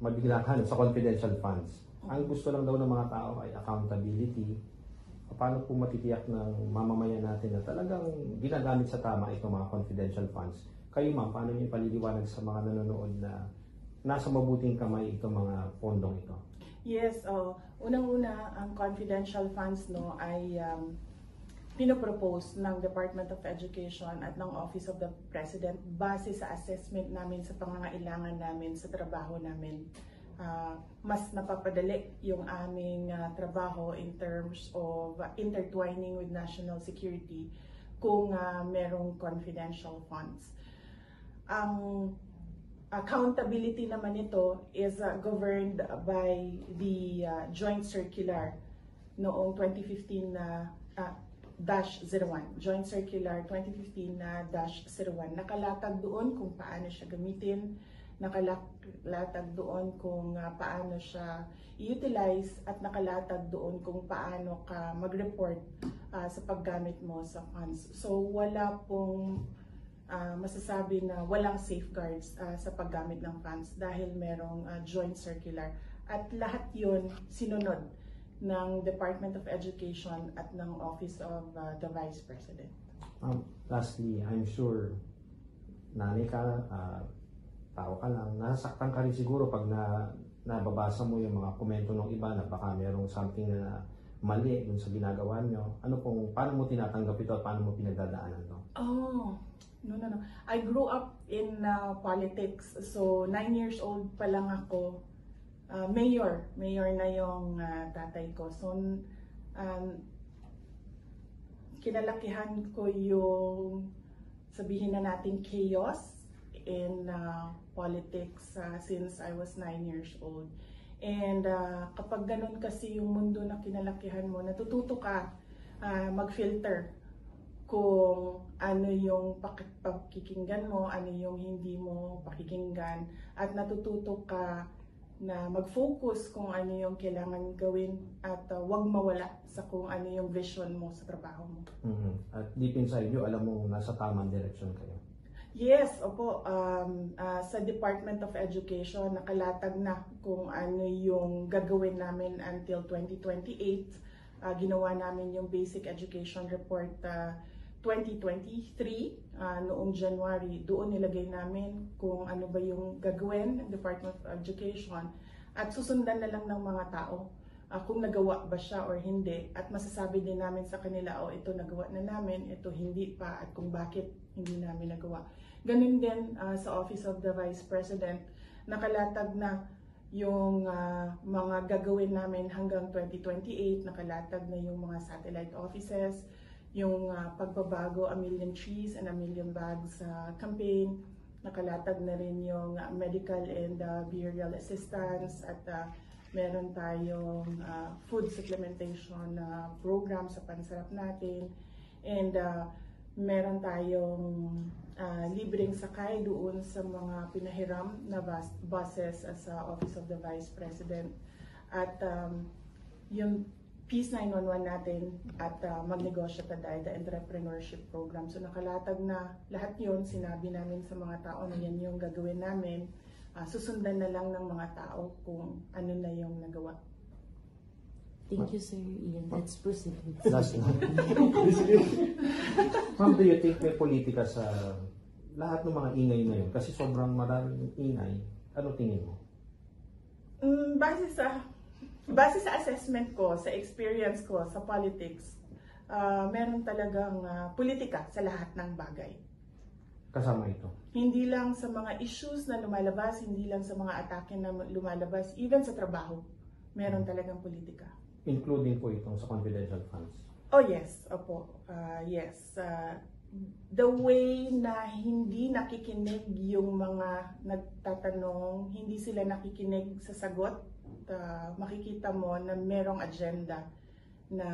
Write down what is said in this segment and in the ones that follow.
mabiglahan sa confidential funds. Ang gusto lang daw ng mga tao ay accountability. Paano po matitiyak ng mamamayan natin na talagang ginagamit sa tama itong mga confidential funds? Kayo ma'am, paano niyo paliliwanag sa mga nanonood na nasa mabuting kamay itong mga pondong ito? Yes, unang-una, ang confidential funds no ay pinopropose ng Department of Education at ng Office of the President base sa assessment namin sa pangangailangan namin sa trabaho namin. Mas napapadali yung aming trabaho in terms of intertwining with national security kung merong confidential funds. Ang accountability naman ito is governed by the Joint Circular noong 2015 na -01, Joint Circular 2015-01. Nakalatag doon kung paano siya gamitin, nakalatag doon kung paano siya i-utilize, at nakalatag doon kung paano ka mag-report sa paggamit mo sa funds. So wala pong masasabi na walang safeguards sa paggamit ng funds dahil merong joint circular, at lahat yun sinunod ng Department of Education at ng Office of the Vice President. Lastly, I'm sure nanay ka, tao ka lang, nasaktan ka rin siguro pag nababasa mo yung mga komento ng iba na baka merong something na mali dun sa ginagawa nyo. Paano mo tinatanggap ito at paano mo pinagdadaanan to? Oh, no. I grew up in politics. So 9 years old pa lang ako. Mayor na yung tatay ko. So kinalakihan ko yung, sabihin na natin, chaos in politics since I was 9 years old. And kapag ganun kasi yung mundo na kinalakihan mo, natututo ka mag-filter kung ano yung pakikinggan mo, ano yung hindi mo pakikinggan, at natututo ka na mag-focus kung ano yung kailangan gawin at wag mawala sa kung ano yung vision mo sa trabaho mo. At deep inside you, alam mo nasa tamang direction kayo. Yes, opo. Sa Department of Education, nakalatag na kung ano yung gagawin namin until 2028. Ginawa namin yung Basic Education Report 2023 noong January. Doon nilagay namin kung ano ba yung gagawin ng Department of Education, at susundan na lang ng mga tao kung nagawa ba siya or hindi, at masasabi din namin sa kanila, ito nagawa na namin, ito hindi pa, at kung bakit hindi namin nagawa. Ganun din sa Office of the Vice President, nakalatag na yung mga gagawin namin hanggang 2028, nakalatag na yung mga satellite offices, yung pagbabago, 1 million trees and 1 million bags campaign, nakalatag na rin yung medical and behavioral assistance, at meron tayong food supplementation program sa pansarap natin, and meron tayong libreng sakay doon sa mga pinahiram na buses sa Office of the Vice President, at yung Peace 911 natin, at Magnegosyo Taday, the entrepreneurship program. So nakalatag na lahat yun, sinabi namin sa mga tao na yan yung gagawin namin. Susundan na lang ng mga tao kung ano na yung nagawa. Thank you, Sir Ian. Let's proceed. Last one. Ma'am, do you think may politika sa lahat ng mga ingay na yun? Kasi sobrang maraming ingay. Ano tingin mo? Base sa assessment ko, sa experience ko sa politics, meron talagang politika sa lahat ng bagay. Kasama ito? Hindi lang sa mga issues na lumalabas, hindi lang sa mga atake na lumalabas, even sa trabaho, meron talagang politika. Including po itong sa confidential funds? Oh yes, opo. Yes. The way na hindi nakikinig yung mga nagtatanong, hindi sila nakikinig sa sagot, makikita mo na merong agenda na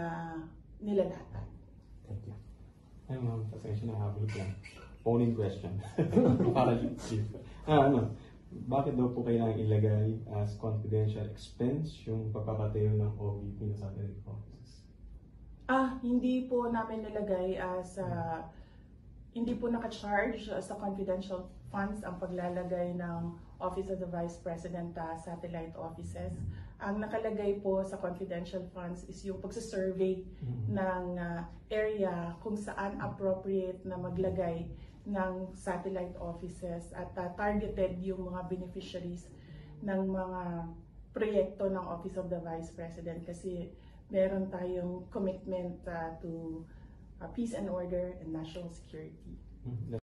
nilalatan. Thank you. Ay ma'am, pasensya na, habol ko lang. Owning question. Para bakit daw po kailangan ilagay as confidential expense yung pagpapatayo ng OVP na satellite offices? Hindi po namin nilagay as hindi po naka-charge sa confidential funds ang paglalagay ng Office of the Vice President satellite offices. Ang nakalagay po sa confidential funds is yung pagsasurvey ng area kung saan appropriate na maglagay ng satellite offices at targeted yung mga beneficiaries ng mga proyekto ng Office of the Vice President kasi meron tayong commitment to peace and order and national security.